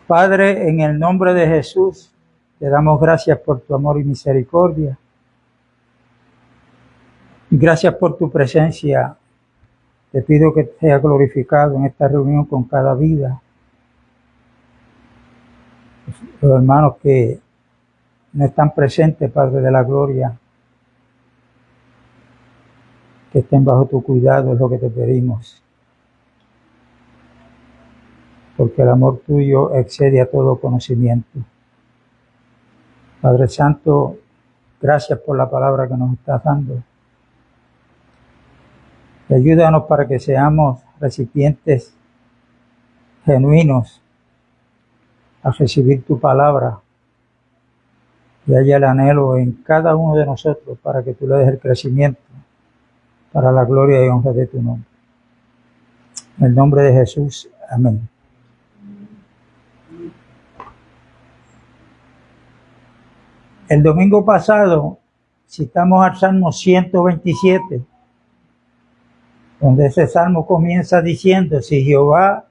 Padre, en el nombre de Jesús, te damos gracias por tu amor y misericordia. Gracias por tu presencia. Te pido que sea glorificado en esta reunión con cada vida. Los hermanos que no están presentes, Padre de la gloria, que estén bajo tu cuidado, es lo que te pedimos. Porque el amor tuyo excede a todo conocimiento. Padre Santo, gracias por la palabra que nos estás dando. Y ayúdanos para que seamos recipientes genuinos a recibir tu palabra y haya el anhelo en cada uno de nosotros para que tú le des el crecimiento para la gloria y honra de tu nombre. En el nombre de Jesús, amén. El domingo pasado citamos al Salmo 127, donde ese salmo comienza diciendo: si Jehová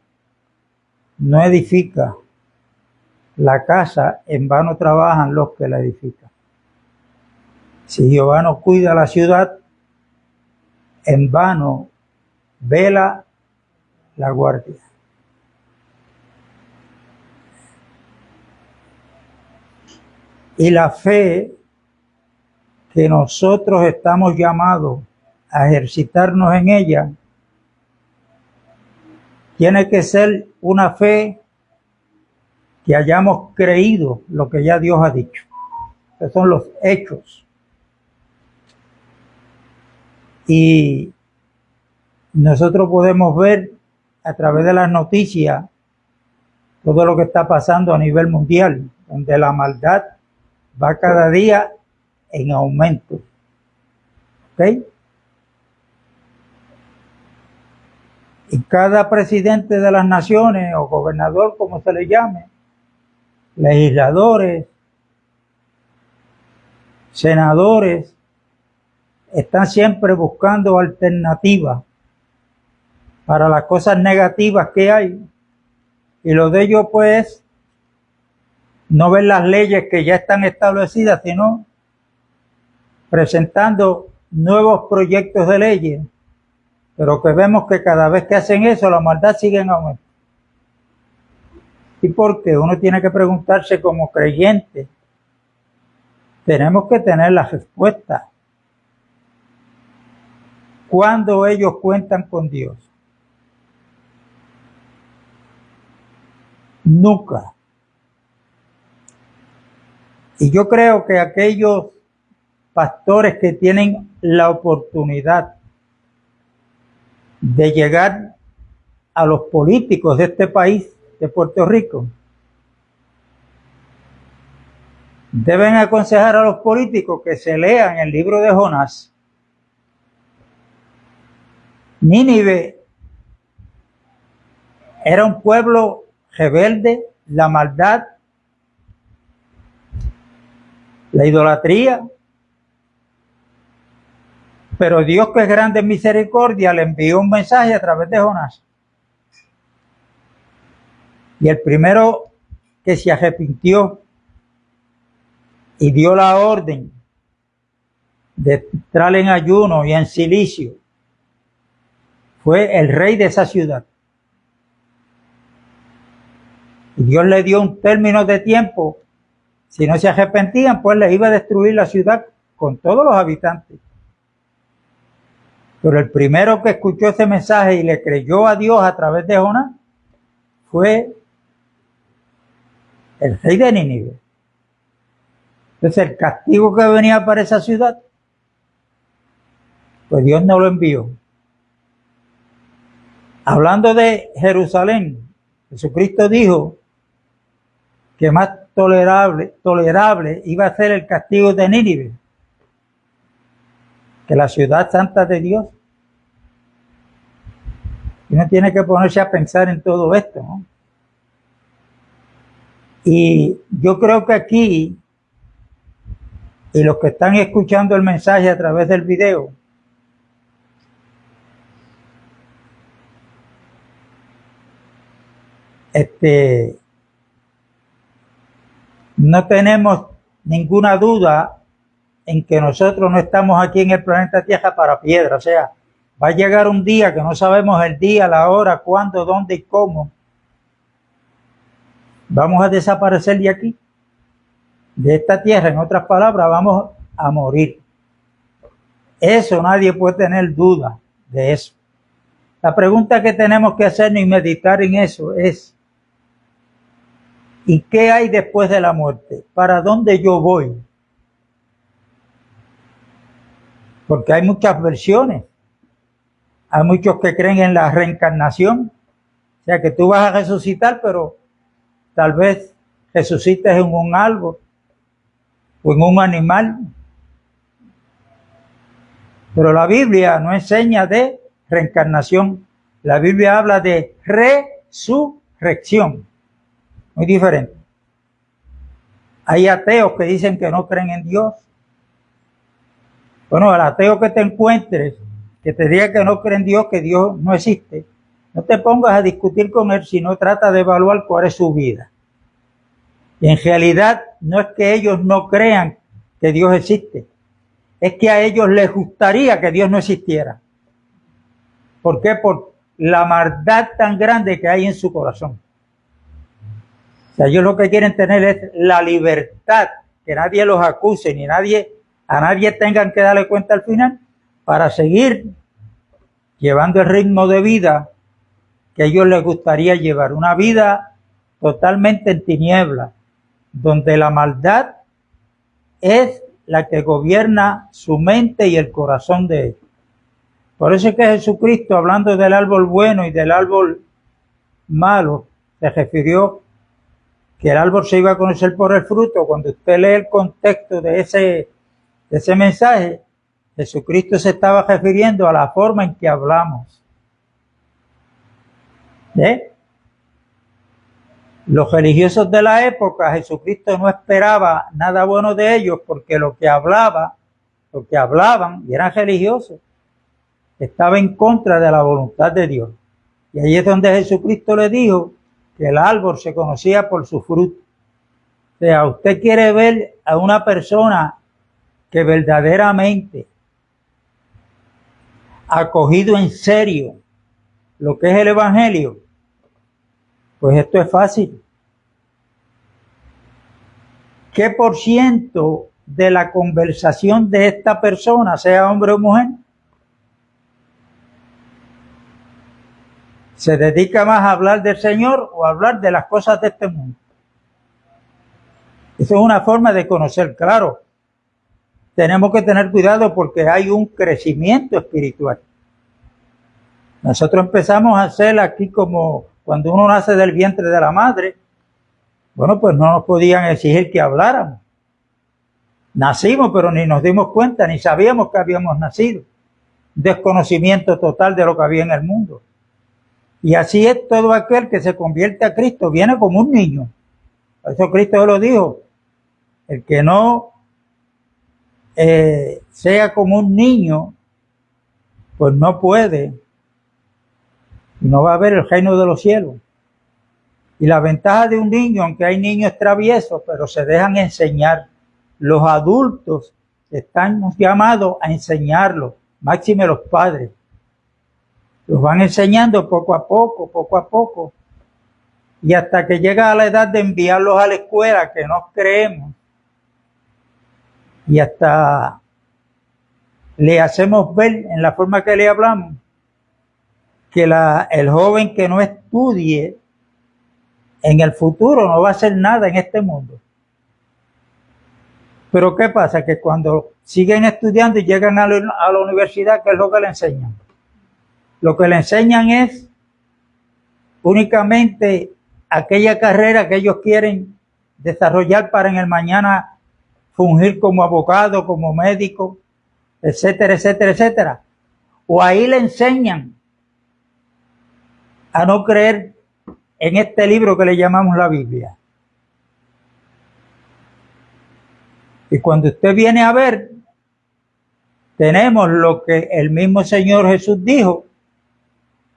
no edifica la casa, en vano trabajan los que la edifican. Si Jehová no cuida la ciudad, en vano vela la guardia. Y la fe que nosotros estamos llamados a ejercitarnos en ella tiene que ser una fe que hayamos creído lo que ya Dios ha dicho. Esos son los hechos. Y nosotros podemos ver a través de las noticias todo lo que está pasando a nivel mundial, donde la maldad va cada día en aumento. ¿Ok? Y cada presidente de las naciones o gobernador, como se le llame, legisladores, senadores, están siempre buscando alternativas para las cosas negativas que hay. Y lo de ellos, pues, no ver las leyes que ya están establecidas, sino presentando nuevos proyectos de leyes, pero que vemos que cada vez que hacen eso, la maldad sigue en aumento. ¿Y por qué? Uno tiene que preguntarse como creyente. Tenemos que tener la respuesta. ¿Cuándo ellos cuentan con Dios? Nunca. Y yo creo que aquellos pastores que tienen la oportunidad de llegar a los políticos de este país, de Puerto Rico, deben aconsejar a los políticos que se lean el libro de Jonás. Nínive era un pueblo rebelde, la maldad, la idolatría, pero Dios, que es grande en misericordia, le envió un mensaje a través de Jonás. Y el primero que se arrepintió y dio la orden de entrar en ayuno y en silicio fue el rey de esa ciudad. Y Dios le dio un término de tiempo. Si no se arrepentían, pues les iba a destruir la ciudad con todos los habitantes. Pero el primero que escuchó ese mensaje y le creyó a Dios a través de Jonás fue el rey de Nínive. Entonces el castigo que venía para esa ciudad, pues Dios no lo envió. Hablando de Jerusalén, Jesucristo dijo que más tolerable iba a ser el castigo de Nínive que la ciudad santa de Dios. Y uno tiene que ponerse a pensar en todo esto, ¿no? Y yo creo que aquí, y los que están escuchando el mensaje a través del video, no tenemos ninguna duda en que nosotros no estamos aquí en el planeta Tierra para piedra. O sea, va a llegar un día que no sabemos el día, la hora, cuándo, dónde y cómo. Vamos a desaparecer de aquí, de esta tierra. En otras palabras, vamos a morir. Eso nadie puede tener duda de eso. La pregunta que tenemos que hacernos y meditar en eso es: ¿y qué hay después de la muerte? ¿Para dónde yo voy? Porque hay muchas versiones. Hay muchos que creen en la reencarnación. O sea, que tú vas a resucitar, pero tal vez resucites en un árbol o en un animal. Pero la Biblia no enseña de reencarnación. La Biblia habla de resurrección. Muy diferente. Hay ateos que dicen que no creen en Dios. Bueno, al ateo que te encuentres, que te diga que no cree en Dios, que Dios no existe, no te pongas a discutir con él, sino trata de evaluar cuál es su vida. Y en realidad no es que ellos no crean que Dios existe, es que a ellos les gustaría que Dios no existiera. ¿Por qué? Por la maldad tan grande que hay en su corazón. O sea, ellos lo que quieren tener es la libertad, que nadie los acuse, ni a nadie tengan que darle cuenta al final, para seguir llevando el ritmo de vida que a ellos les gustaría llevar. Una vida totalmente en tinieblas, donde la maldad es la que gobierna su mente y el corazón de ellos. Por eso es que Jesucristo, hablando del árbol bueno y del árbol malo, se refirió que el árbol se iba a conocer por el fruto. Cuando usted lee el contexto de ese mensaje, Jesucristo se estaba refiriendo a la forma en que hablamos. Los religiosos de la época, Jesucristo no esperaba nada bueno de ellos, porque lo que hablaban, y eran religiosos, estaba en contra de la voluntad de Dios. Y ahí es donde Jesucristo le dijo que el árbol se conocía por su fruto. O sea, usted quiere ver a una persona que verdaderamente ha cogido en serio lo que es el Evangelio, pues esto es fácil. ¿Qué por ciento de la conversación de esta persona, sea hombre o mujer, se dedica más a hablar del Señor o a hablar de las cosas de este mundo? Eso es una forma de conocer. Claro, tenemos que tener cuidado porque hay un crecimiento espiritual. Nosotros empezamos a hacer aquí como cuando uno nace del vientre de la madre. Bueno, pues no nos podían exigir que habláramos. Nacimos, pero ni nos dimos cuenta, ni sabíamos que habíamos nacido. Desconocimiento total de lo que había en el mundo. Y así es todo aquel que se convierte a Cristo, viene como un niño. Por eso Cristo lo dijo: el que no sea como un niño, pues no puede, y no va a ver el reino de los cielos. Y la ventaja de un niño, aunque hay niños traviesos, pero se dejan enseñar. Los adultos están llamados a enseñarlos, máxime los padres. Los van enseñando poco a poco, y hasta que llega a la edad de enviarlos a la escuela, que no creemos, y hasta le hacemos ver en la forma que le hablamos que el joven que no estudie en el futuro no va a hacer nada en este mundo. Pero ¿qué pasa? Que cuando siguen estudiando y llegan a la universidad, ¿qué es lo que le enseñan? Lo que le enseñan es únicamente aquella carrera que ellos quieren desarrollar para en el mañana fungir como abogado, como médico, etcétera, etcétera, etcétera. O ahí le enseñan a no creer en este libro que le llamamos la Biblia. Y cuando usted viene a ver, tenemos lo que el mismo Señor Jesús dijo: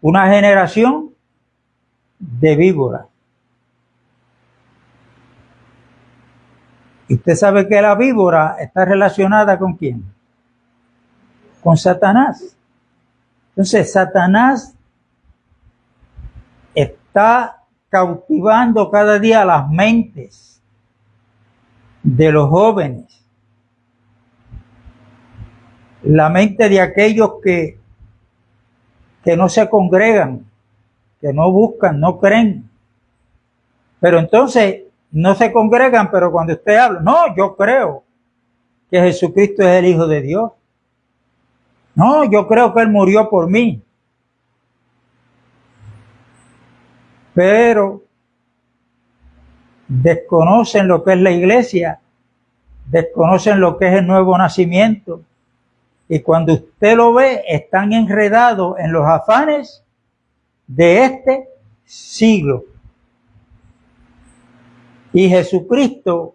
una generación de víboras. Y usted sabe que la víbora está relacionada ¿con quién? Con Satanás. Entonces, Satanás está cautivando cada día las mentes de los jóvenes, la mente de aquellos que no se congregan, que no buscan, no creen. Pero entonces no se congregan, pero cuando usted habla, no, yo creo que Jesucristo es el Hijo de Dios. No, yo creo que Él murió por mí. Pero desconocen lo que es la iglesia, desconocen lo que es el nuevo nacimiento. Y cuando usted lo ve, están enredados en los afanes de este siglo. Y Jesucristo,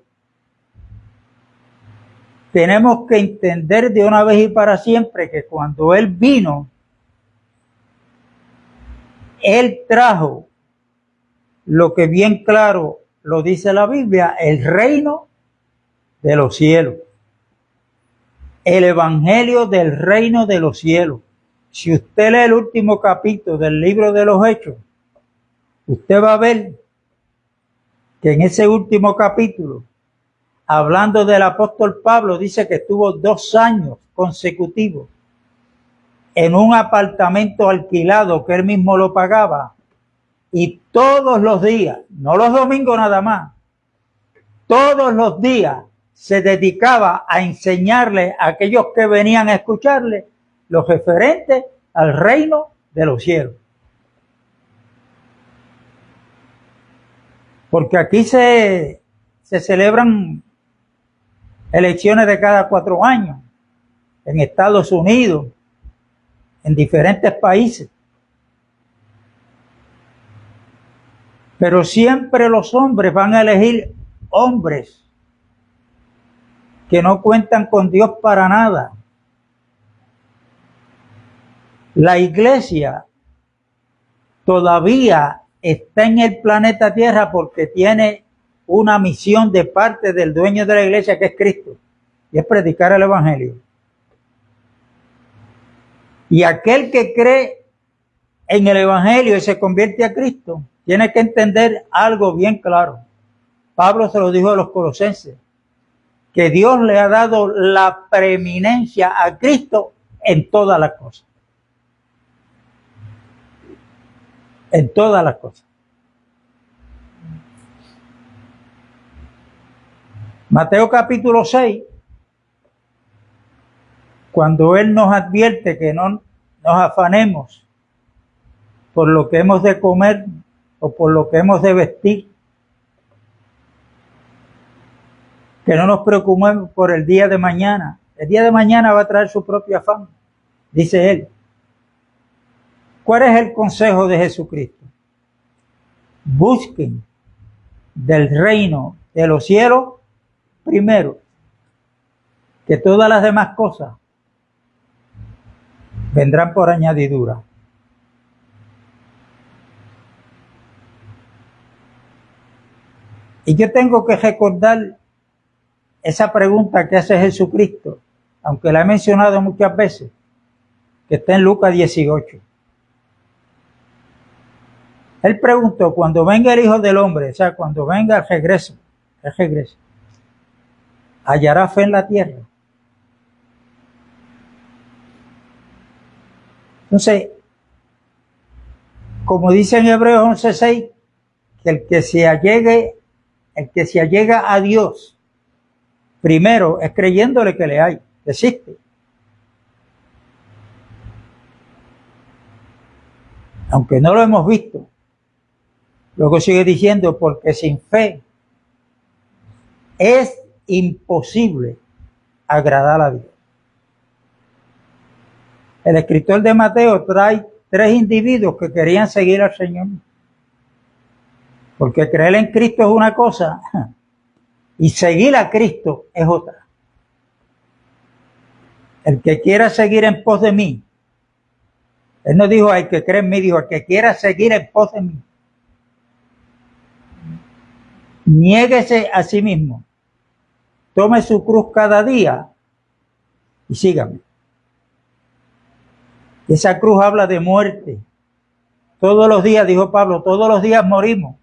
tenemos que entender de una vez y para siempre que cuando Él vino, Él trajo lo que bien claro lo dice la Biblia, el reino de los cielos. El evangelio del reino de los cielos. Si usted lee el último capítulo del libro de los Hechos, usted va a ver que en ese último capítulo, hablando del apóstol Pablo, dice que estuvo 2 años consecutivos en un apartamento alquilado que él mismo lo pagaba, y todos los días, no los domingos nada más, todos los días se dedicaba a enseñarle a aquellos que venían a escucharle lo referente al reino de los cielos. Porque aquí se celebran elecciones de cada 4 años, en Estados Unidos, en diferentes países. Pero siempre los hombres van a elegir hombres que no cuentan con Dios para nada. La iglesia todavía está en el planeta Tierra porque tiene una misión de parte del dueño de la iglesia, que es Cristo, y es predicar el evangelio. Y aquel que cree en el evangelio y se convierte a Cristo, tiene que entender algo bien claro. Pablo se lo dijo a los colosenses, que Dios le ha dado la preeminencia a Cristo en todas las cosas. En todas las cosas. Mateo capítulo 6, cuando Él nos advierte que no nos afanemos por lo que hemos de comer o por lo que hemos de vestir, que no nos preocupemos por el día de mañana. El día de mañana va a traer su propio afán, dice Él. ¿Cuál es el consejo de Jesucristo? Busquen del reino de los cielos primero, que todas las demás cosas vendrán por añadidura. Y yo tengo que recordar esa pregunta que hace Jesucristo, aunque la he mencionado muchas veces, que está en Lucas 18. Él preguntó, cuando venga el Hijo del Hombre, o sea, cuando venga el regreso, ¿hallará fe en la tierra? Entonces, como dice en Hebreos 11:6, que el que se allega a Dios, primero es creyéndole que le hay, que existe. Aunque no lo hemos visto. Luego sigue diciendo, porque sin fe es imposible agradar a Dios. El escritor de Mateo trae 3 individuos que querían seguir al Señor. Porque creer en Cristo es una cosa y seguir a Cristo es otra. El que quiera seguir en pos de mí, Él no dijo el que cree en mí, dijo el que quiera seguir en pos de mí, niéguese a sí mismo, tome su cruz cada día y sígame. Esa cruz habla de muerte. Todos los días, dijo Pablo, todos los días morimos.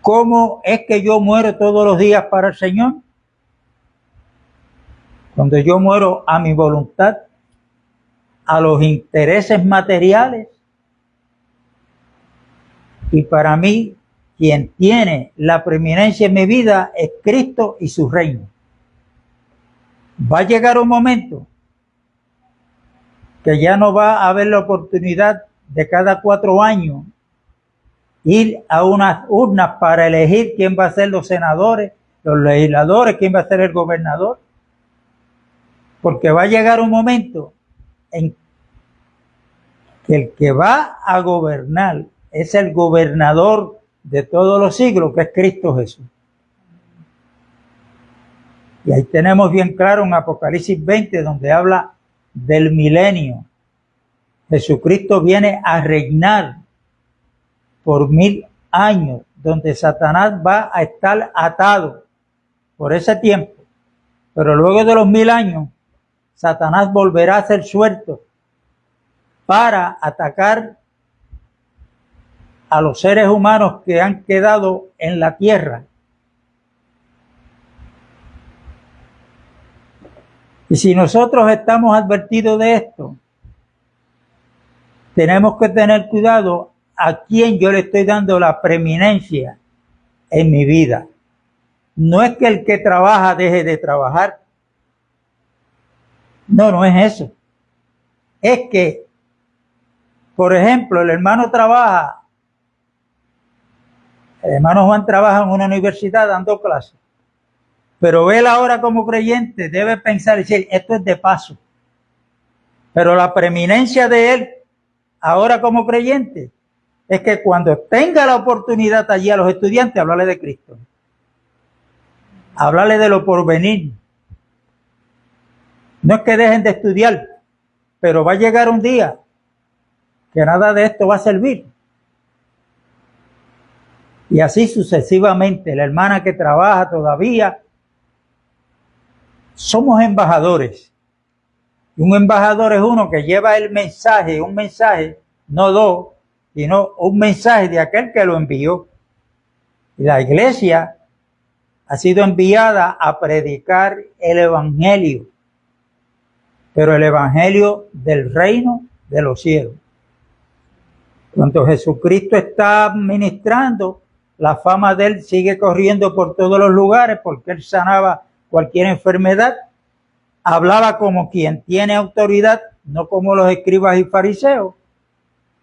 ¿Cómo es que yo muero todos los días para el Señor? Cuando yo muero a mi voluntad, a los intereses materiales. Y para mí, quien tiene la preeminencia en mi vida es Cristo y su reino. Va a llegar un momento que ya no va a haber la oportunidad de cada 4 años ir a unas urnas para elegir quién va a ser los senadores, los legisladores, quién va a ser el gobernador. Porque va a llegar un momento en que el que va a gobernar es el gobernador de todos los siglos, que es Cristo Jesús. Y ahí tenemos bien claro en Apocalipsis 20, donde habla del milenio. Jesucristo viene a reinar por 1000 años, donde Satanás va a estar atado por ese tiempo. Pero luego de los 1000 años, Satanás volverá a ser suelto para atacar a los seres humanos que han quedado en la tierra. Y si nosotros estamos advertidos de esto, tenemos que tener cuidado a quién yo le estoy dando la preeminencia en mi vida. No es que el que trabaja deje de trabajar. No, no es eso. Es que, por ejemplo, el hermano Juan trabaja en una universidad dando clases. Pero él ahora como creyente debe pensar y decir, esto es de paso. Pero la preeminencia de él ahora como creyente es que cuando tenga la oportunidad allí a los estudiantes, hablarle de Cristo. Hablarle de lo porvenir. No es que dejen de estudiar, pero va a llegar un día que nada de esto va a servir. Y así sucesivamente. La hermana que trabaja todavía, somos embajadores. Y un embajador es uno que lleva el mensaje, un mensaje, no dos, sino un mensaje de aquel que lo envió. Y la iglesia ha sido enviada a predicar el evangelio, pero el evangelio del reino de los cielos. Cuando Jesucristo está ministrando, la fama de él sigue corriendo por todos los lugares porque él sanaba cualquier enfermedad. Hablaba como quien tiene autoridad, no como los escribas y fariseos.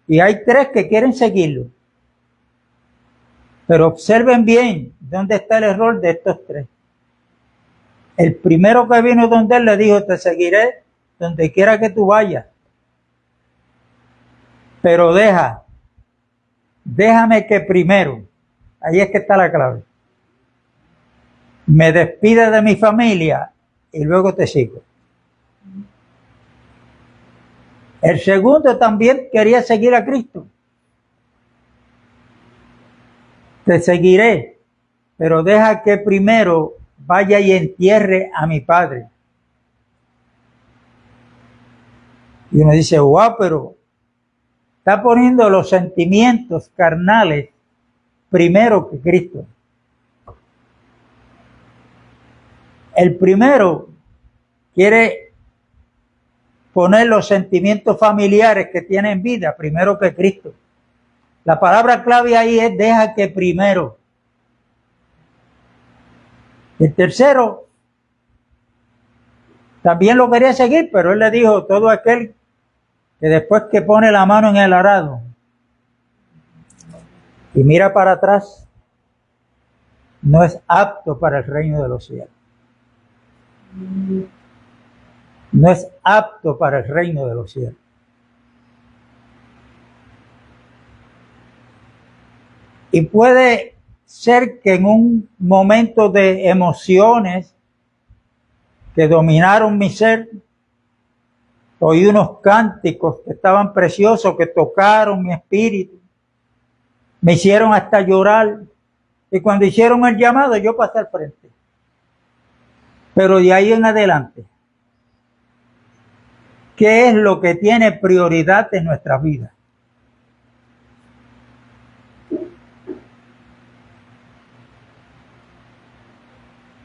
Y hay 3 que quieren seguirlo. Pero observen bien dónde está el error de estos 3. El primero que vino donde él le dijo, te seguiré donde quiera que tú vayas. Pero déjame que primero, ahí es que está la clave, me despida de mi familia y luego te sigo. El segundo también quería seguir a Cristo. Te seguiré, pero deja que primero vaya y entierre a mi padre. Y uno dice, wow, pero está poniendo los sentimientos carnales primero que Cristo. El primero quiere poner los sentimientos familiares que tiene en vida primero que Cristo. La palabra clave ahí es deja que primero. El tercero también lo quería seguir, pero él le dijo, todo aquel que después que pone la mano en el arado y mira para atrás, no es apto para el reino de los cielos. No es apto para el reino de los cielos. Y puede ser que en un momento de emociones que dominaron mi ser, oí unos cánticos que estaban preciosos, que tocaron mi espíritu, me hicieron hasta llorar. Y cuando hicieron el llamado, yo pasé al frente. Pero de ahí en adelante, ¿qué es lo que tiene prioridad en nuestra vida?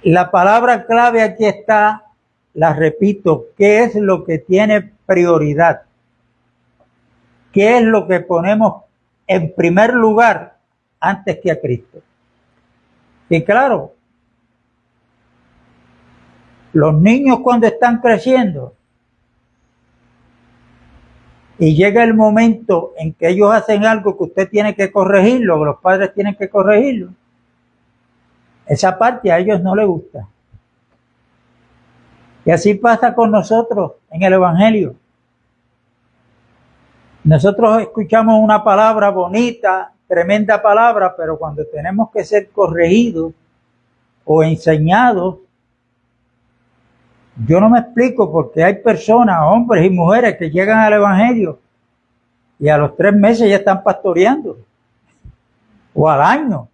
La palabra clave aquí está, la repito, ¿qué es lo que tiene prioridad? ¿Qué es lo que ponemos en primer lugar antes que a Cristo? Y claro, los niños cuando están creciendo y llega el momento en que ellos hacen algo que usted tiene que corregirlo, que los padres tienen que corregirlo, esa parte a ellos no les gusta. Y así pasa con nosotros en el Evangelio. Nosotros escuchamos una palabra bonita, tremenda palabra, pero cuando tenemos que ser corregidos o enseñados, yo no me explico porque hay personas, hombres y mujeres que llegan al Evangelio y a los 3 meses ya están pastoreando, o al año.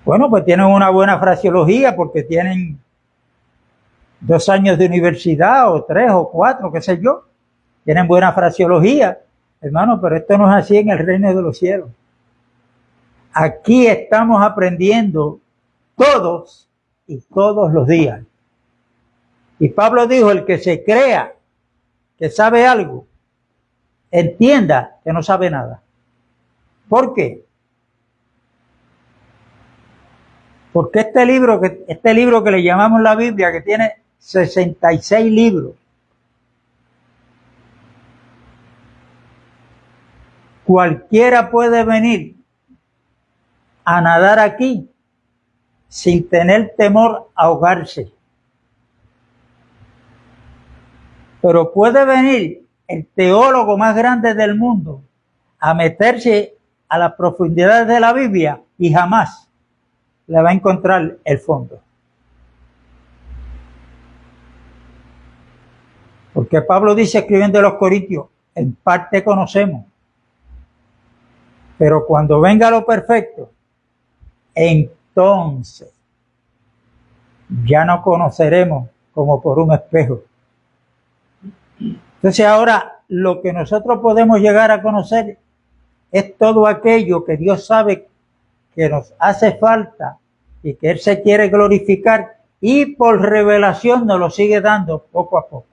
Bueno, pues tienen una buena fraseología porque tienen 2 años de universidad, o 3 o 4, qué sé yo. Tienen buena fraseología, hermano, pero esto no es así en el reino de los cielos. Aquí estamos aprendiendo todos y todos los días. Y Pablo dijo, el que se crea que sabe algo, entienda que no sabe nada. ¿Por qué? Porque este libro que le llamamos la Biblia, que tiene 66 libros, cualquiera puede venir a nadar aquí sin tener temor a ahogarse. Pero puede venir el teólogo más grande del mundo a meterse a las profundidades de la Biblia y jamás le va a encontrar el fondo. Porque Pablo dice escribiendo a los Corintios, en parte conocemos, pero cuando venga lo perfecto, entonces ya no conoceremos como por un espejo. Entonces ahora lo que nosotros podemos llegar a conocer es todo aquello que Dios sabe que nos hace falta y que Él se quiere glorificar y por revelación nos lo sigue dando poco a poco.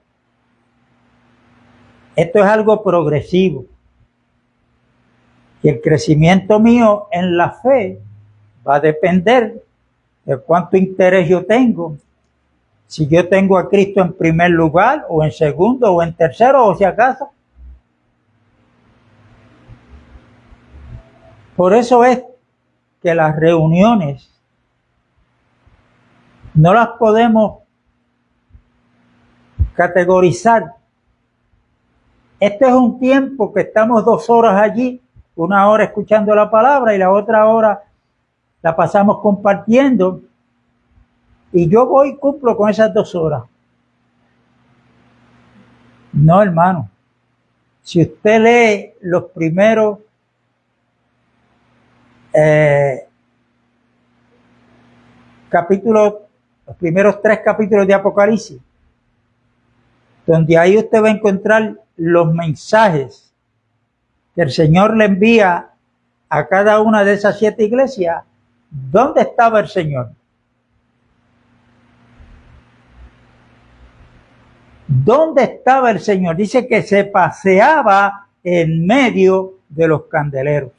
Esto es algo progresivo. Y el crecimiento mío en la fe va a depender de cuánto interés yo tengo. Si yo tengo a Cristo en primer lugar, o en segundo, o en tercero, o si acaso. Por eso es que las reuniones no las podemos categorizar. Este es un tiempo que estamos 2 horas allí, 1 hora escuchando la palabra y la otra hora la pasamos compartiendo. Y yo voy y cumplo con esas 2 horas. No, hermano. Si usted lee los primeros capítulos, los primeros 3 capítulos de Apocalipsis, donde ahí usted va a encontrar los mensajes que el Señor le envía a cada una de esas 7 iglesias. ¿Dónde estaba el Señor? ¿Dónde estaba el Señor? Dice que se paseaba en medio de los candeleros.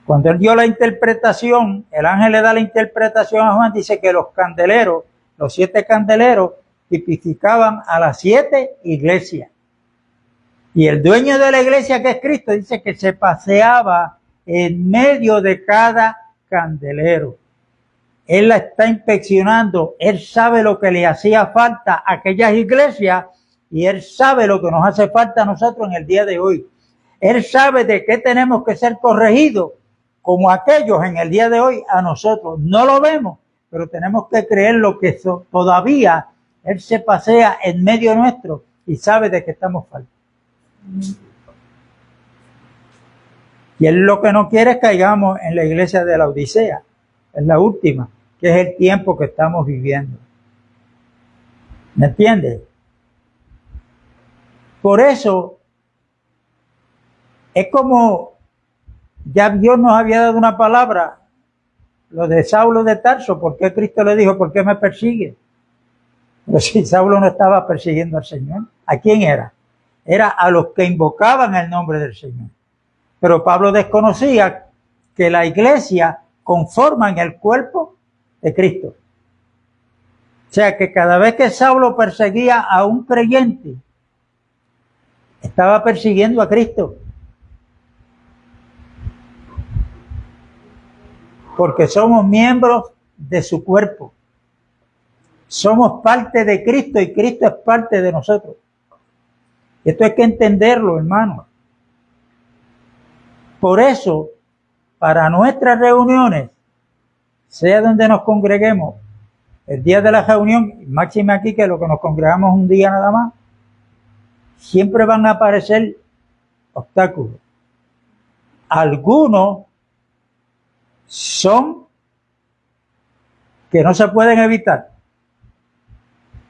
Cuando él dio la interpretación, el ángel le da la interpretación a Juan, dice que los candeleros, los 7 candeleros, tipificaban a las 7 iglesias. Y el dueño de la iglesia, que es Cristo, dice que se paseaba en medio de cada candelero. Él la está inspeccionando, Él sabe lo que le hacía falta a aquellas iglesias y Él sabe lo que nos hace falta a nosotros en el día de hoy. Él sabe de qué tenemos que ser corregidos, como aquellos en el día de hoy a nosotros. No lo vemos, pero tenemos que creer lo que todavía Él se pasea en medio nuestro y sabe de qué estamos falta. Y Él lo que no quiere es que caigamos en la iglesia de la Odisea, es la última, que es el tiempo que estamos viviendo. ¿Me entiendes? Por eso, es como ya Dios nos había dado una palabra, lo de Saulo de Tarso, ¿por qué Cristo le dijo, por qué me persigue? Pero si Saulo no estaba persiguiendo al Señor, ¿a quién era? Era a los que invocaban el nombre del Señor. Pero Pablo desconocía que la iglesia conforma en el cuerpo de Cristo. O sea que cada vez que Saulo perseguía a un creyente, estaba persiguiendo a Cristo. Porque somos miembros de su cuerpo. Somos parte de Cristo y Cristo es parte de nosotros. Esto hay que entenderlo, hermano. Por eso, para nuestras reuniones, sea donde nos congreguemos, el día de la reunión, máxime aquí que lo que nos congregamos un día nada más, siempre van a aparecer obstáculos. Algunos son que no se pueden evitar.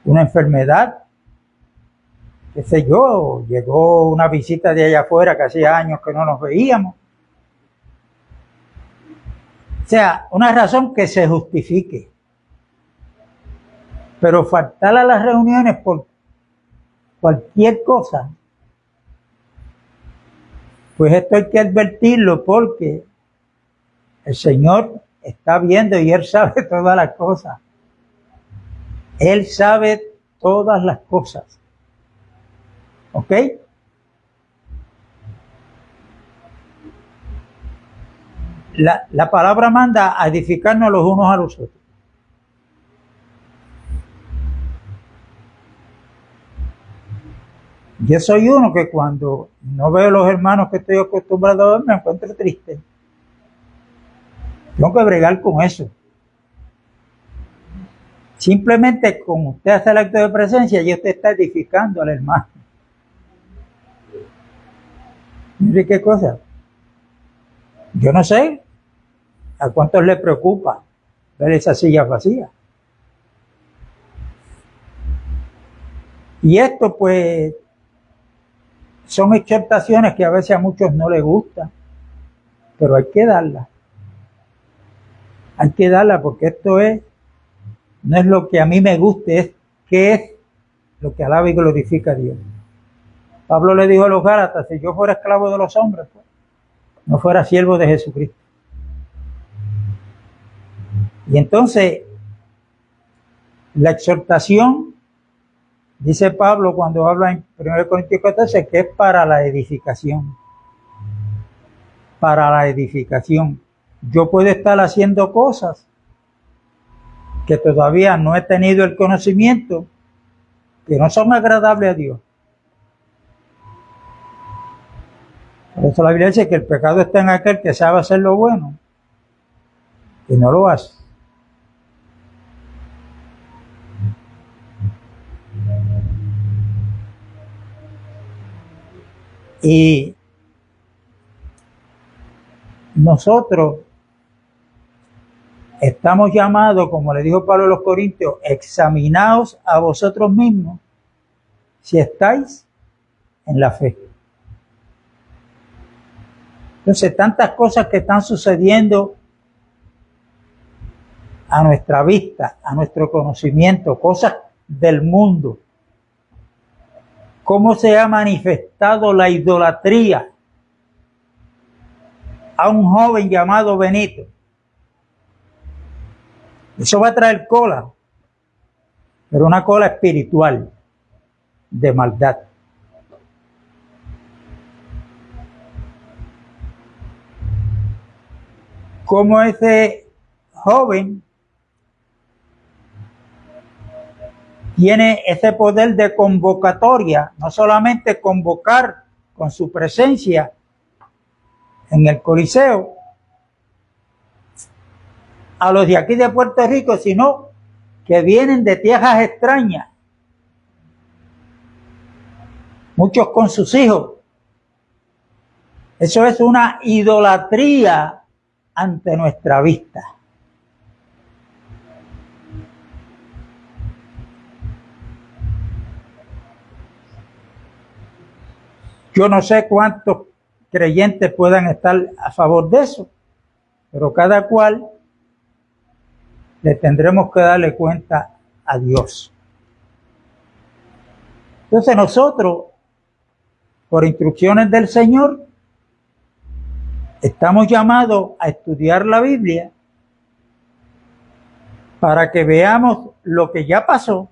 Una enfermedad, qué sé yo, llegó una visita de allá afuera que hacía años que no nos veíamos. O sea, una razón que se justifique. Pero faltar a las reuniones por cualquier cosa, pues esto hay que advertirlo porque el Señor está viendo y Él sabe todas las cosas. Él sabe todas las cosas. ¿Ok? La palabra manda a edificarnos los unos a los otros. Yo soy uno que cuando no veo a los hermanos que estoy acostumbrado a ver, me encuentro triste. Tengo que bregar con eso. Simplemente con usted hace el acto de presencia y usted está edificando al hermano. Mire qué cosa. Yo no sé a cuántos le preocupa ver esa silla vacía. Y esto pues son exhortaciones que a veces a muchos no les gustan, pero hay que darlas. Hay que darlas porque esto no es lo que a mí me guste, es que es lo que alaba y glorifica a Dios. Pablo le dijo a los Gálatas, si yo fuera esclavo de los hombres, pues, no fuera siervo de Jesucristo. Y entonces, la exhortación, dice Pablo cuando habla en 1 Corintios 14, que es para la edificación. Para la edificación. Yo puedo estar haciendo cosas que todavía no he tenido el conocimiento, que no son agradables a Dios. Por eso la Biblia dice que el pecado está en aquel que sabe hacer lo bueno y no lo hace. Y nosotros estamos llamados, como le dijo Pablo a los Corintios, examinaos a vosotros mismos si estáis en la fe. Entonces, tantas cosas que están sucediendo a nuestra vista, a nuestro conocimiento, cosas del mundo. Cómo se ha manifestado la idolatría a un joven llamado Benito. Eso va a traer cola, pero una cola espiritual de maldad. Como ese joven tiene ese poder de convocatoria, no solamente convocar con su presencia en el Coliseo a los de aquí de Puerto Rico, sino que vienen de tierras extrañas, muchos con sus hijos, Eso es una idolatría ante nuestra vista. Yo no sé cuántos creyentes puedan estar a favor de eso, pero cada cual le tendremos que darle cuenta a Dios. Entonces nosotros, por instrucciones del Señor, estamos llamados a estudiar la Biblia para que veamos lo que ya pasó,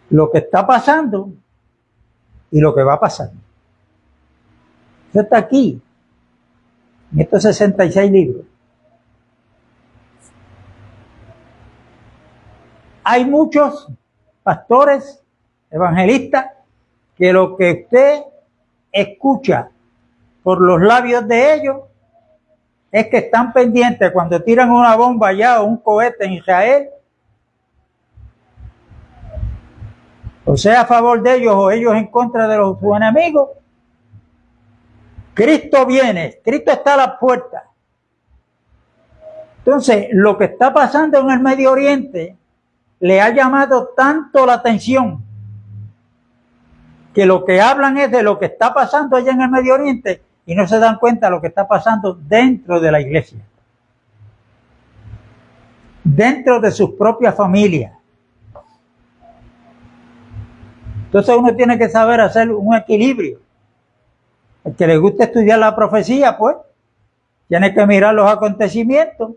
lo que está pasando y lo que va a pasar. Eso está aquí, en estos 66 libros. Hay muchos pastores, evangelistas, que lo que usted escucha por los labios de ellos es que están pendientes cuando tiran una bomba allá o un cohete en Israel, o sea a favor de ellos o ellos en contra de sus enemigos. Cristo viene, Cristo está a la puerta. Entonces, lo que está pasando en el Medio Oriente le ha llamado tanto la atención que lo que hablan es de lo que está pasando allá en el Medio Oriente y no se dan cuenta de lo que está pasando dentro de la iglesia, dentro de sus propias familias. Entonces uno tiene que saber hacer un equilibrio. El que le gusta estudiar la profecía, pues, tiene que mirar los acontecimientos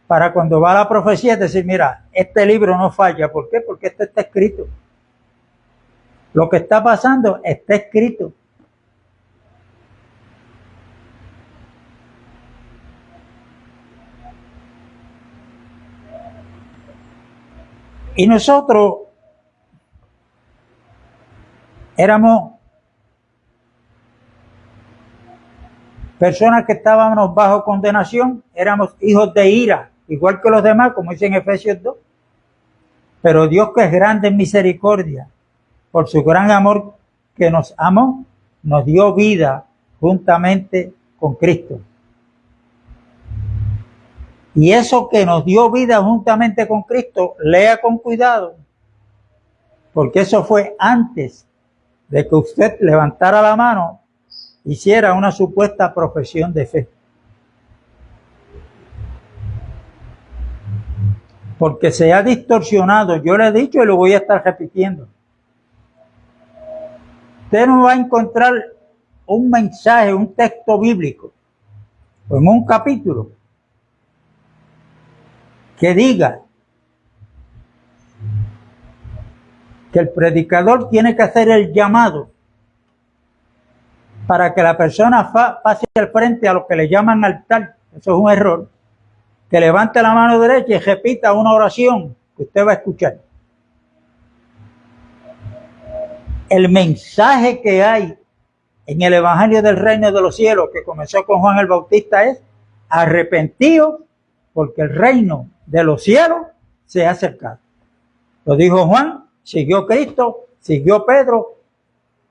para cuando va la profecía decir, mira, este libro no falla. ¿Por qué? Porque esto está escrito. Lo que está pasando está escrito. Y nosotros éramos personas que estábamos bajo condenación, éramos hijos de ira, igual que los demás, como dice en Efesios 2. Pero Dios, que es grande en misericordia, por su gran amor que nos amó, nos dio vida juntamente con Cristo. Y eso que nos dio vida juntamente con Cristo, lea con cuidado, porque eso fue antes de que usted levantara la mano, hiciera una supuesta profesión de fe. Porque se ha distorsionado, yo le he dicho y lo voy a estar repitiendo. Usted no va a encontrar un mensaje, un texto bíblico, o en un capítulo, que diga que el predicador tiene que hacer el llamado para que la persona pase al frente a lo que le llaman altar. Eso es un error. Que levante la mano derecha y repita una oración que usted va a escuchar. El mensaje que hay en el Evangelio del Reino de los Cielos, que comenzó con Juan el Bautista, es arrepentidos porque el reino de los cielos se ha acercado. Lo dijo Juan, siguió Cristo, siguió Pedro,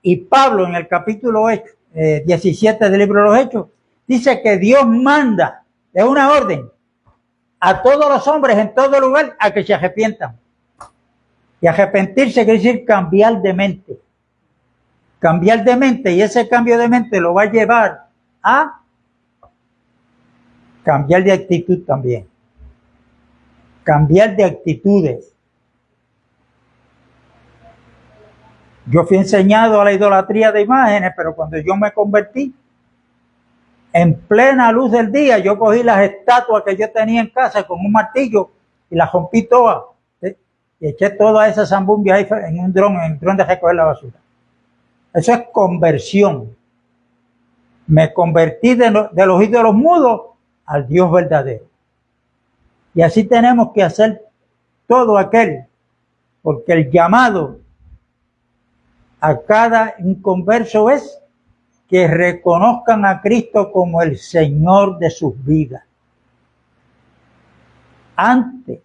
y Pablo en el capítulo 17 del libro de los Hechos dice que Dios manda, es una orden, a todos los hombres en todo lugar a que se arrepientan. Y arrepentirse quiere decir cambiar de mente. Cambiar de mente, y ese cambio de mente lo va a llevar a cambiar de actitud también. Cambiar de actitudes. Yo fui enseñado a la idolatría de imágenes, pero cuando yo me convertí, en plena luz del día, yo cogí las estatuas que yo tenía en casa con un martillo y las rompí todas. ¿Sí? Y eché toda esa zambumbia ahí en un dron de recoger la basura. Eso es conversión. Me convertí de los ídolos mudos al Dios verdadero. Y así tenemos que hacer todo aquel, porque el llamado a cada inconverso es que reconozcan a Cristo como el Señor de sus vidas. Antes,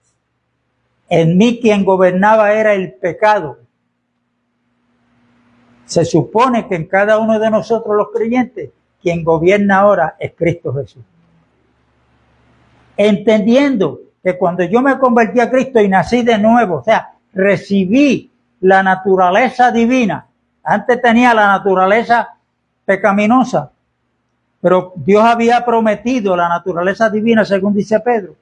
en mí quien gobernaba era el pecado. Se supone que en cada uno de nosotros los creyentes, quien gobierna ahora es Cristo Jesús. Entendiendo que cuando yo me convertí a Cristo y nací de nuevo, o sea, recibí la naturaleza divina. Antes tenía la naturaleza pecaminosa, pero Dios había prometido la naturaleza divina, según dice Pedro.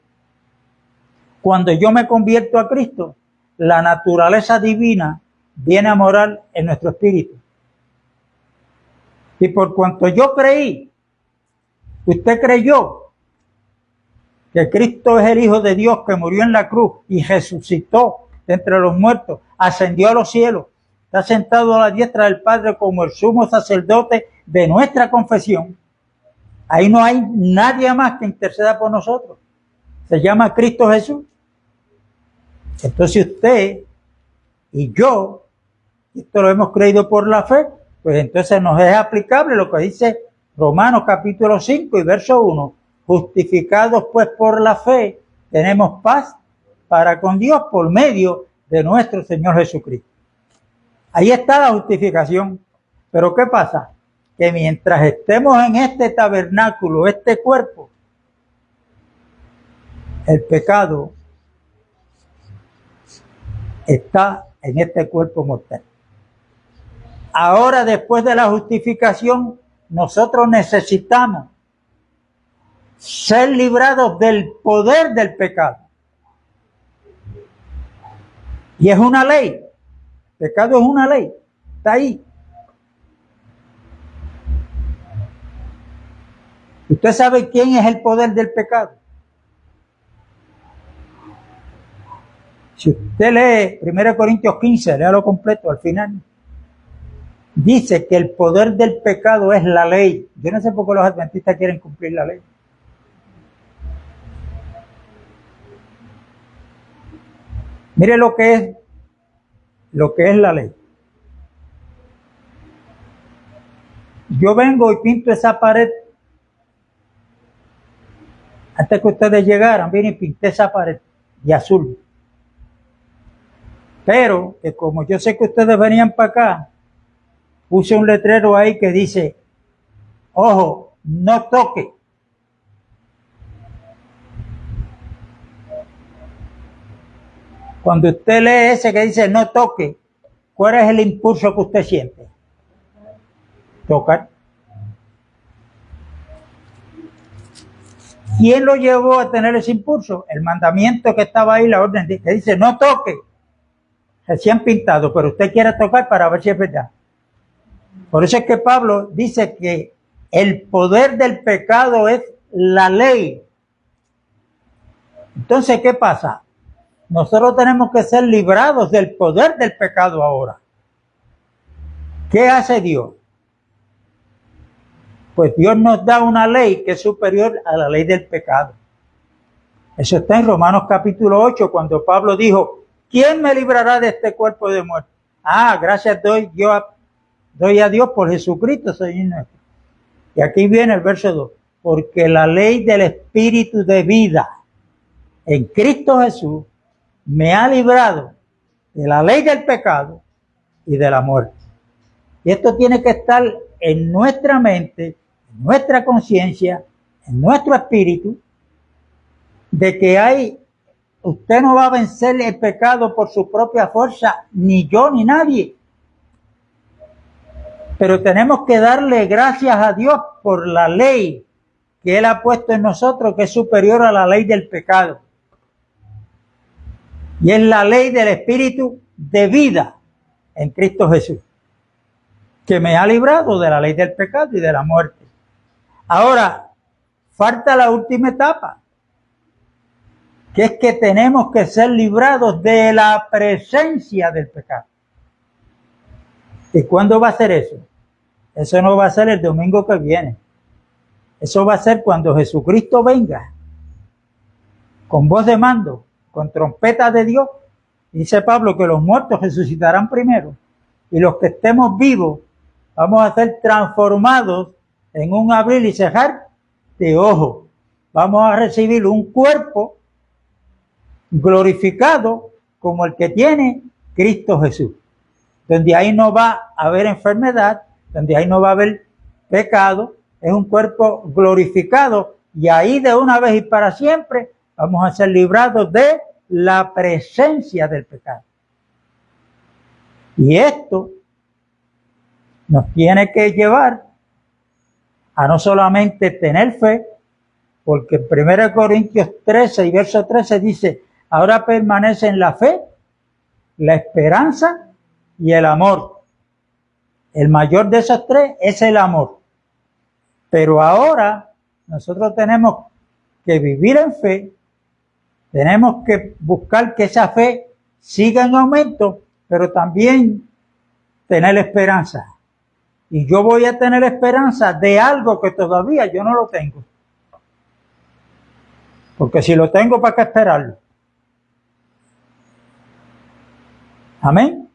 Cuando yo me convierto a Cristo, la naturaleza divina viene a morar en nuestro espíritu. Y por cuanto yo creí, usted creyó que Cristo es el Hijo de Dios que murió en la cruz y resucitó de entre los muertos, ascendió a los cielos, está sentado a la diestra del Padre como el sumo sacerdote de nuestra confesión. Ahí no hay nadie más que interceda por nosotros. Se llama Cristo Jesús. Entonces usted y yo, esto lo hemos creído por la fe, pues entonces nos es aplicable lo que dice Romanos capítulo 5 y verso 1. Justificados pues por la fe, tenemos paz para con Dios por medio de nuestro Señor Jesucristo. Ahí está la justificación. Pero ¿qué pasa? Que mientras estemos en este tabernáculo, este cuerpo, el pecado está en este cuerpo mortal. Ahora, después de la justificación, nosotros necesitamos ser librados del poder del pecado. Y es una ley. El pecado es una ley. Está ahí. ¿Usted sabe quién es el poder del pecado? Si usted lee 1 Corintios 15, léalo completo al final. Dice que el poder del pecado es la ley. Yo no sé por qué los adventistas quieren cumplir la ley. Mire lo que es la ley. Yo vengo y pinto esa pared. Antes que ustedes llegaran, vine y pinté esa pared de azul. Pero que como yo sé que ustedes venían para acá, puse un letrero ahí que dice, ojo, no toque. Cuando usted lee ese que dice no toque, ¿cuál es el impulso que usted siente? Tocar. ¿Quién lo llevó a tener ese impulso? El mandamiento que estaba ahí, la orden que dice no toque. Recién pintado, pero usted quiere tocar para ver si es verdad. Por eso es que Pablo dice que el poder del pecado es la ley. Entonces, ¿qué pasa? Nosotros tenemos que ser librados del poder del pecado ahora. ¿Qué hace Dios? Pues Dios nos da una ley que es superior a la ley del pecado. Eso está en Romanos capítulo 8, cuando Pablo dijo, ¿quién me librará de este cuerpo de muerte? Gracias doy a Dios por Jesucristo, Señor nuestro. Y aquí viene el verso 2. Porque la ley del Espíritu de vida en Cristo Jesús me ha librado de la ley del pecado y de la muerte. Y esto tiene que estar en nuestra mente, en nuestra conciencia, en nuestro espíritu, de que usted no va a vencer el pecado por su propia fuerza, ni yo ni nadie. Pero tenemos que darle gracias a Dios por la ley que Él ha puesto en nosotros, que es superior a la ley del pecado. Y es la ley del Espíritu de vida en Cristo Jesús, que me ha librado de la ley del pecado y de la muerte. Ahora, falta la última etapa, que es que tenemos que ser librados de la presencia del pecado. ¿Y cuándo va a ser eso? Eso no va a ser el domingo que viene. Eso va a ser cuando Jesucristo venga, con voz de mando, con trompeta de Dios. Dice Pablo que los muertos resucitarán primero, y los que estemos vivos vamos a ser transformados en un abrir y cerrar de ojos. Vamos a recibir un cuerpo glorificado como el que tiene Cristo Jesús. donde ahí no va a haber enfermedad, donde ahí no va a haber pecado, es un cuerpo glorificado, y ahí de una vez y para siempre vamos a ser librados de la presencia del pecado. Y esto nos tiene que llevar a no solamente tener fe, porque en 1 Corintios 13 y verso 13 dice, ahora permanecen la fe, la esperanza y el amor. El mayor de esos tres es el amor. Pero ahora nosotros tenemos que vivir en fe, tenemos que buscar que esa fe siga en aumento, pero también tener esperanza. Y yo voy a tener esperanza de algo que todavía yo no lo tengo. Porque si lo tengo, ¿para qué esperarlo? Amén.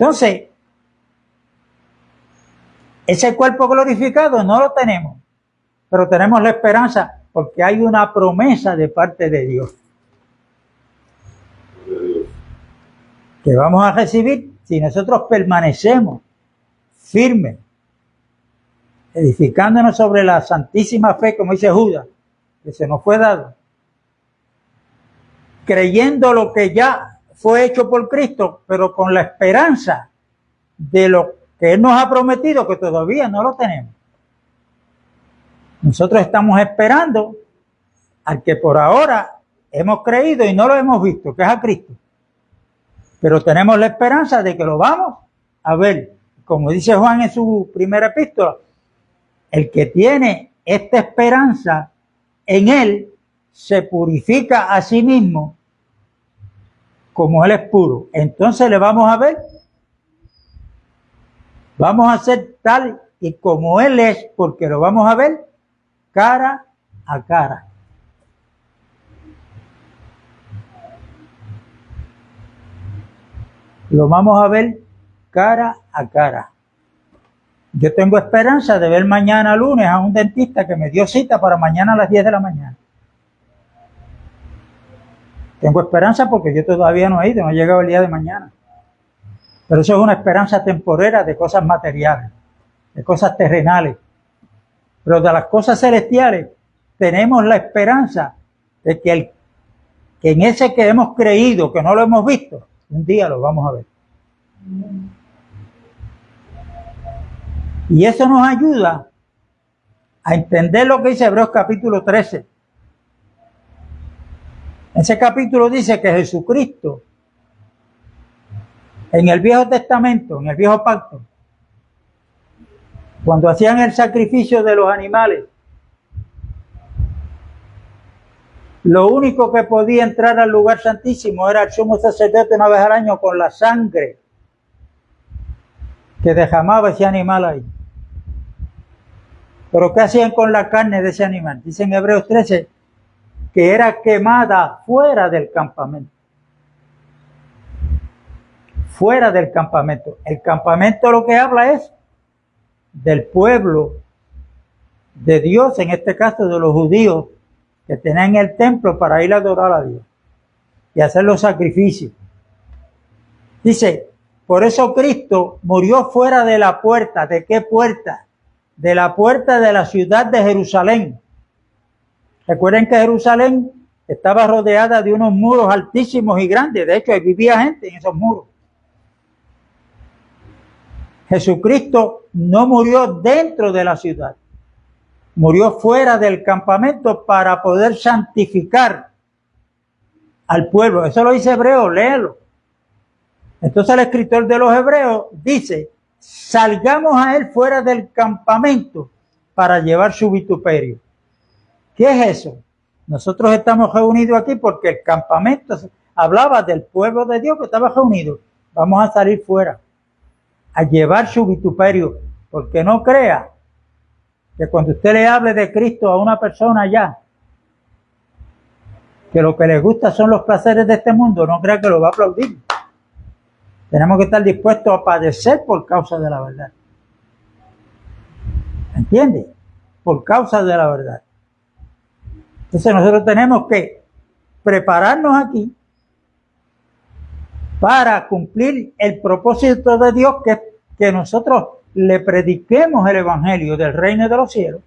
Entonces, ese cuerpo glorificado no lo tenemos, pero tenemos la esperanza porque hay una promesa de parte de Dios que vamos a recibir si nosotros permanecemos firmes, edificándonos sobre la santísima fe, como dice Judas, que se nos fue dado, creyendo lo que ya fue hecho por Cristo, pero con la esperanza de lo que Él nos ha prometido, que todavía no lo tenemos. Nosotros estamos esperando al que por ahora hemos creído y no lo hemos visto, que es a Cristo. Pero tenemos la esperanza de que lo vamos a ver. Como dice Juan en su primera epístola, el que tiene esta esperanza en Él se purifica a sí mismo como Él es puro. Entonces le vamos a ver. Vamos a ser tal y como Él es, porque lo vamos a ver cara a cara. Lo vamos a ver cara a cara. Yo tengo esperanza de ver mañana lunes a un dentista que me dio cita para mañana a las 10 de la mañana. Tengo esperanza porque yo todavía no he ido, no he llegado el día de mañana. Pero eso es una esperanza temporera de cosas materiales, de cosas terrenales. Pero de las cosas celestiales tenemos la esperanza de que en ese que hemos creído, que no lo hemos visto, un día lo vamos a ver. Y eso nos ayuda a entender lo que dice Hebreos capítulo 13. Ese capítulo dice que Jesucristo, en el Viejo Testamento, en el Viejo Pacto, cuando hacían el sacrificio de los animales, lo único que podía entrar al lugar santísimo era el sumo sacerdote una vez al año con la sangre que derramaba ese animal ahí. Pero ¿qué hacían con la carne de ese animal? Dice en Hebreos 13 que era quemada fuera del campamento. Fuera del campamento. El campamento lo que habla es del pueblo de Dios, en este caso de los judíos, que tenían el templo para ir a adorar a Dios y hacer los sacrificios. Dice, por eso Cristo murió fuera de la puerta. ¿De qué puerta? De la puerta de la ciudad de Jerusalén. Recuerden que Jerusalén estaba rodeada de unos muros altísimos y grandes. De hecho, ahí vivía gente en esos muros. Jesucristo no murió dentro de la ciudad. Murió fuera del campamento para poder santificar al pueblo. Eso lo dice Hebreo, léelo. Entonces el escritor de los Hebreos dice, salgamos a él fuera del campamento para llevar su vituperio. ¿Qué es eso? Nosotros estamos reunidos aquí porque el campamento hablaba del pueblo de Dios que estaba reunido. Vamos a salir fuera a llevar su vituperio, porque no crea que cuando usted le hable de Cristo a una persona allá, que lo que le gusta son los placeres de este mundo, no crea que lo va a aplaudir. Tenemos que estar dispuestos a padecer por causa de la verdad. ¿Entiende? Por causa de la verdad. Entonces nosotros tenemos que prepararnos aquí para cumplir el propósito de Dios, que es que nosotros le prediquemos el evangelio del reino de los cielos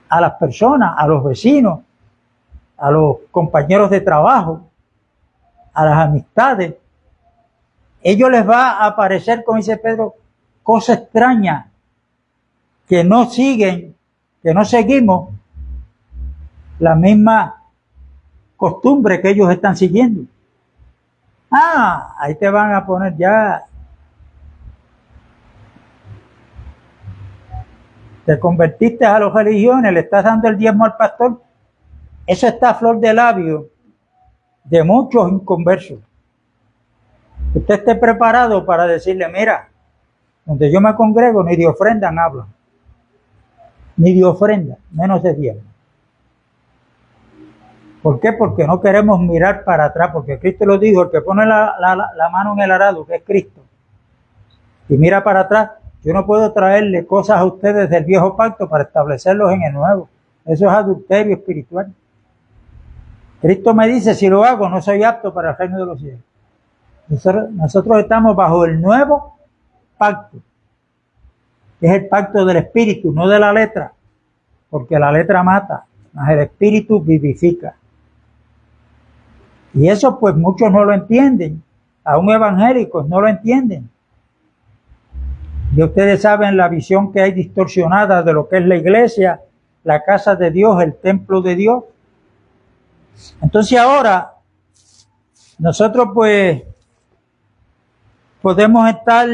a las personas, a los vecinos, a los compañeros de trabajo, a las amistades. Ellos les va a parecer, como dice Pedro, cosa extraña, que no siguen, que no seguimos la misma costumbre que ellos están siguiendo. Ahí te van a poner ya. Te convertiste a las religiones, le estás dando el diezmo al pastor. Eso está a flor de labio de muchos inconversos. Usted esté preparado para decirle, mira, donde yo me congrego ni de ofrenda hablan, ni de ofrenda, menos de diezmo. ¿Por qué? Porque no queremos mirar para atrás, porque Cristo lo dijo, el que pone la mano en el arado, que es Cristo, y mira para atrás, yo no puedo traerle cosas a ustedes del viejo pacto para establecerlos en el nuevo. Eso es adulterio espiritual. Cristo me dice, si lo hago, no soy apto para el reino de los cielos. Nosotros estamos bajo el nuevo pacto, que es el pacto del espíritu, no de la letra, porque la letra mata, mas el espíritu vivifica. Y eso pues muchos no lo entienden, aún evangélicos no lo entienden. Y ustedes saben la visión que hay distorsionada de lo que es la iglesia, la casa de Dios, el templo de Dios. Entonces ahora nosotros pues podemos estar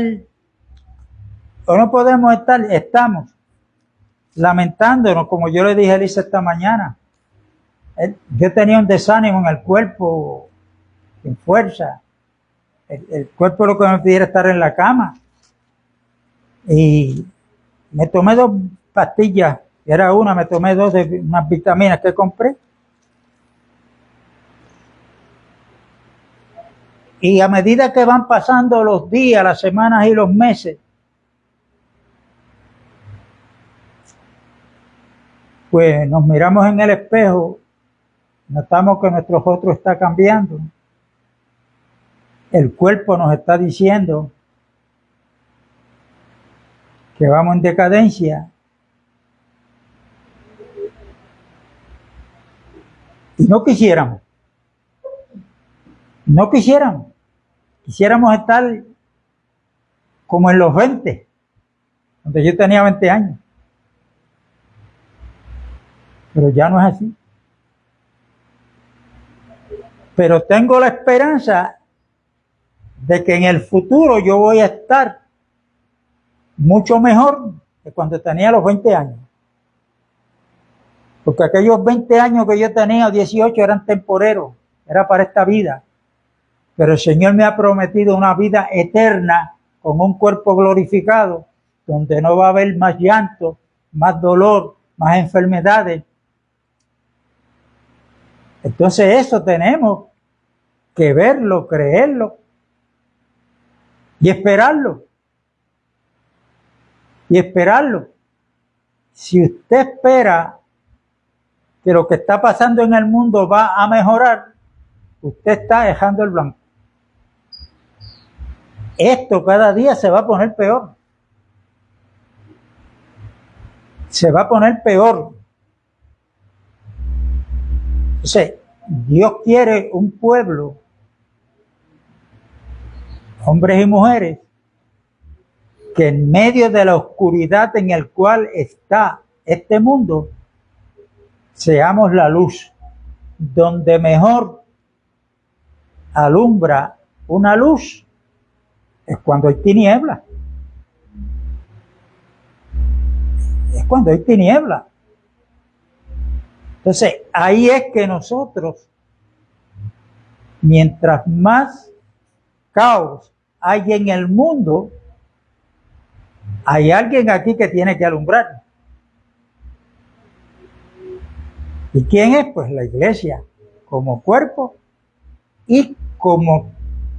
o no podemos estar, estamos lamentándonos, como yo le dije a Elisa esta mañana. Yo tenía un desánimo en el cuerpo, sin fuerza. El cuerpo lo que me pidiera estar en la cama. Y me tomé 2 pastillas, era una, me tomé 2 de unas vitaminas que compré. Y a medida que van pasando los días, las semanas y los meses, pues nos miramos en el espejo, notamos que nuestro rostro está cambiando. El cuerpo nos está diciendo que vamos en decadencia. Y no quisiéramos. Quisiéramos estar como en los 20, donde yo tenía 20 años. Pero ya no es así. Pero tengo la esperanza de que en el futuro yo voy a estar mucho mejor que cuando tenía los 20 años. Porque aquellos 20 años que yo tenía, 18, eran temporeros, era para esta vida. Pero el Señor me ha prometido una vida eterna con un cuerpo glorificado, donde no va a haber más llanto, más dolor, más enfermedades. Entonces eso tenemos que verlo, creerlo y esperarlo. Y esperarlo. Si usted espera que lo que está pasando en el mundo va a mejorar, usted está dejando el blanco. Esto cada día se va a poner peor. Se va a poner peor. Entonces, Dios quiere un pueblo, hombres y mujeres, que en medio de la oscuridad en el cual está este mundo, seamos la luz, donde mejor alumbra una luz es cuando hay tinieblas. Es cuando hay tinieblas. Entonces, ahí es que nosotros, mientras más caos hay en el mundo, hay alguien aquí que tiene que alumbrar. ¿Y quién es? Pues la iglesia, como cuerpo y como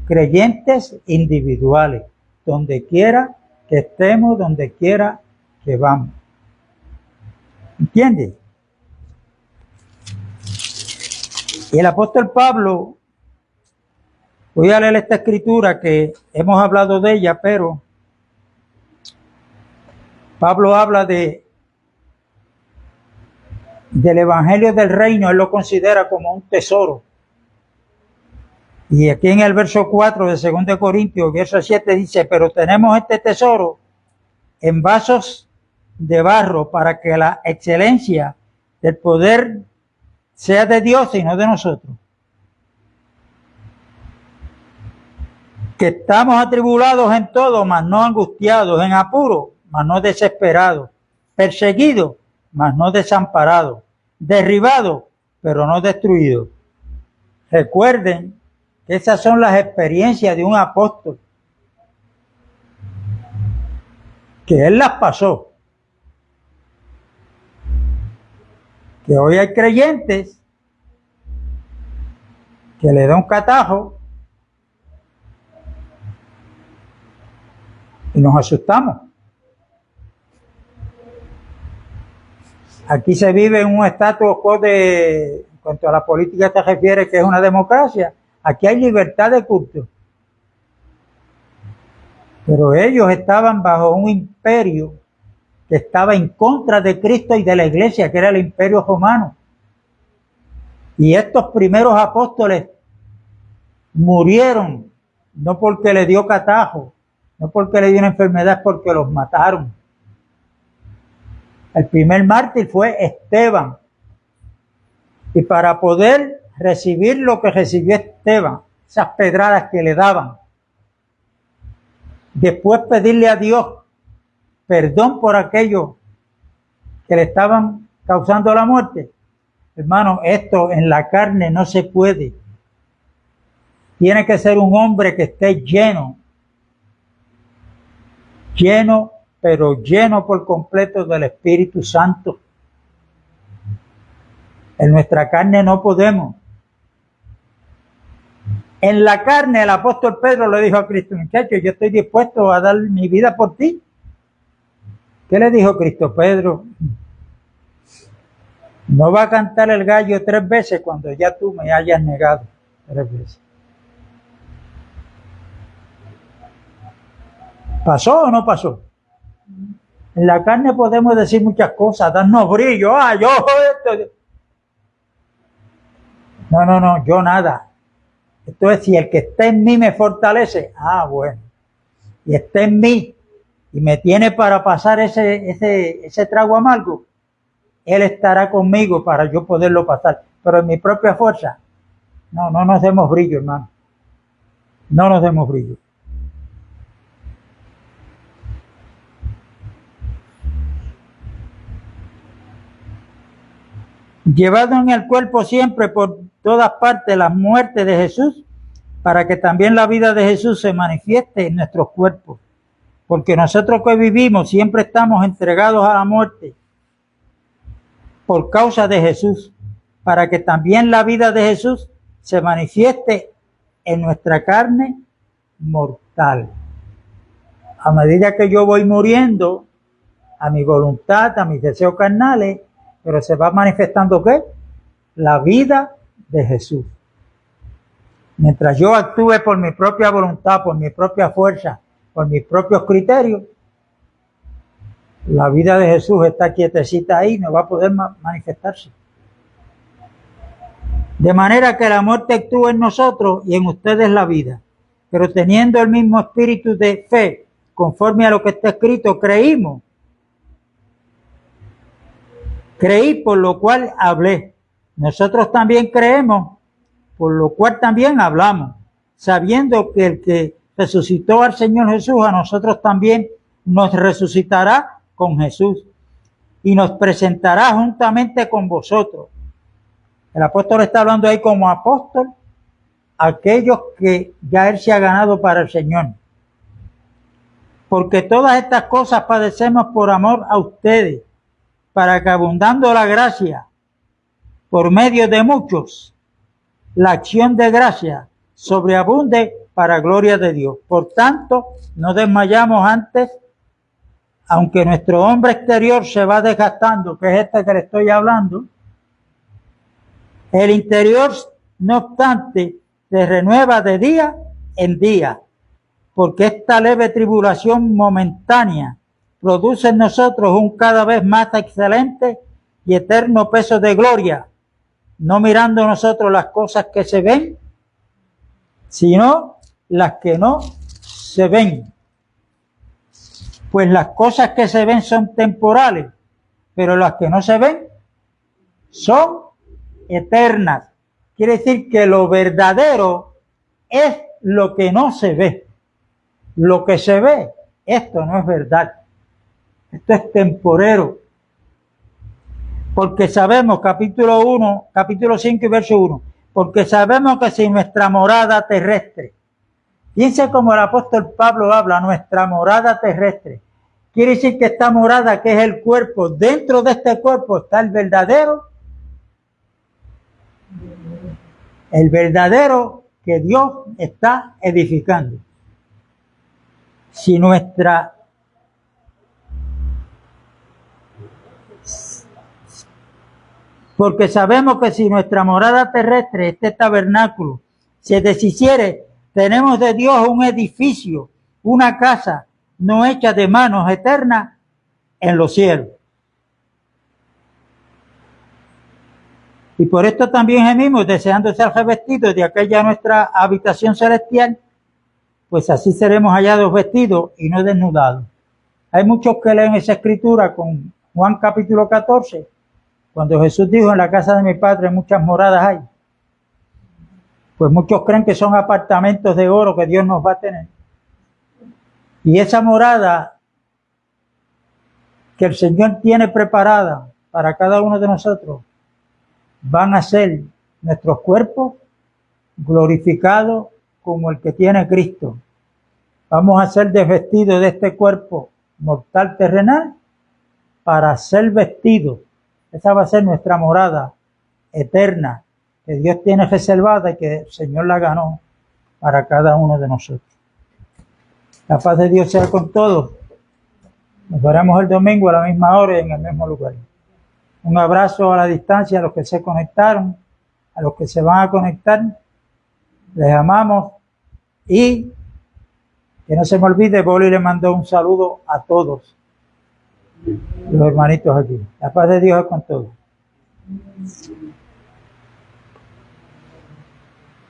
creyentes individuales, donde quiera que estemos, donde quiera que vamos. ¿Entiendes? Y el apóstol Pablo Voy a leer esta escritura que hemos hablado de ella, pero Pablo habla del Evangelio del Reino, él lo considera como un tesoro. Y aquí en el verso 4 de 2 Corintios, verso 7 dice, pero tenemos este tesoro en vasos de barro para que la excelencia del poder sea de Dios y no de nosotros. Que estamos atribulados en todo, mas no angustiados, en apuro, mas no desesperados, perseguidos, mas no desamparados, derribados, pero no destruidos. Recuerden que esas son las experiencias de un apóstol, que él las pasó. Que hoy hay creyentes que le da un catajo y nos asustamos. Aquí se vive en un status quo en cuanto a la política se refiere, que es una democracia. Aquí hay libertad de culto. Pero ellos estaban bajo un imperio que estaba en contra de Cristo y de la iglesia, que era el imperio romano. Y estos primeros apóstoles murieron, no porque le dio catajo, no porque le dio una enfermedad, porque los mataron. El primer mártir fue Esteban. Y para poder recibir lo que recibió Esteban, esas pedradas que le daban, después pedirle a Dios perdón por aquello que le estaban causando la muerte. Hermano, esto en la carne no se puede. Tiene que ser un hombre que esté lleno, pero lleno por completo del Espíritu Santo. En nuestra carne no podemos. En la carne el apóstol Pedro le dijo a Cristo, muchacho, yo estoy dispuesto a dar mi vida por ti. ¿Qué le dijo Cristo? Pedro, no va a cantar el gallo 3 veces cuando ya tú me hayas negado 3 veces. ¿Pasó o no pasó? En la carne podemos decir muchas cosas, darnos brillo, yo esto. No, yo nada. Esto es, si el que está en mí me fortalece, bueno, y está en mí y me tiene para pasar ese trago amargo, él estará conmigo para yo poderlo pasar. Pero en mi propia fuerza, no nos demos brillo, hermano. No nos demos brillo. Llevado en el cuerpo siempre por todas partes la muerte de Jesús, para que también la vida de Jesús se manifieste en nuestros cuerpos. Porque nosotros que vivimos siempre estamos entregados a la muerte por causa de Jesús, para que también la vida de Jesús se manifieste en nuestra carne mortal. A medida que yo voy muriendo a mi voluntad, a mis deseos carnales, pero se va manifestando ¿qué? La vida de Jesús. Mientras yo actúe por mi propia voluntad, por mi propia fuerza, por mis propios criterios, la vida de Jesús está quietecita ahí, no va a poder manifestarse. De manera que la muerte actúa en nosotros y en ustedes la vida. Pero teniendo el mismo espíritu de fe, conforme a lo que está escrito, creí, por lo cual hablé. Nosotros también creemos, por lo cual también hablamos, sabiendo que el que resucitó al Señor Jesús, a nosotros también nos resucitará con Jesús y nos presentará juntamente con vosotros. El apóstol está hablando ahí como apóstol, aquellos que ya él se ha ganado para el Señor. Porque todas estas cosas padecemos por amor a ustedes, para que abundando la gracia por medio de muchos, la acción de gracia sobreabunde para gloria de Dios. Por tanto, no desmayamos antes, aunque nuestro hombre exterior se va desgastando, que es este que le estoy hablando, el interior, no obstante, se renueva de día en día, porque esta leve tribulación momentánea produce en nosotros un cada vez más excelente y eterno peso de gloria, no mirando nosotros las cosas que se ven, sino las que no se ven. Pues las cosas que se ven son temporales, pero las que no se ven son eternas. Quiere decir que lo verdadero es lo que no se ve. Lo que se ve, esto no es verdad. Esto es temporero. Porque sabemos, capítulo 5 y verso 1, porque sabemos que si nuestra morada terrestre, piense como el apóstol Pablo habla, nuestra morada terrestre, quiere decir que esta morada, que es el cuerpo, dentro de este cuerpo está el verdadero que Dios está edificando. Porque sabemos que si nuestra morada terrestre, este tabernáculo, se deshiciere, tenemos de Dios un edificio, una casa no hecha de manos, eterna en los cielos. Y por esto también gemimos, deseando ser revestidos de aquella nuestra habitación celestial, pues así seremos hallados vestidos y no desnudados. Hay muchos que leen esa escritura con Juan capítulo 14, cuando Jesús dijo, en la casa de mi Padre muchas moradas hay. Pues muchos creen que son apartamentos de oro que Dios nos va a tener. Y esa morada que el Señor tiene preparada para cada uno de nosotros, van a ser nuestros cuerpos glorificados como el que tiene Cristo. Vamos a ser desvestidos de este cuerpo mortal terrenal para ser vestidos. Esa va a ser nuestra morada eterna que Dios tiene reservada y que el Señor la ganó para cada uno de nosotros. La paz de Dios sea con todos. Nos veremos el domingo a la misma hora y en el mismo lugar. Un abrazo a la distancia a los que se conectaron, a los que se van a conectar. Les amamos y que no se me olvide, Boli le mandó un saludo a todos los hermanitos aquí. La paz de Dios es con todos.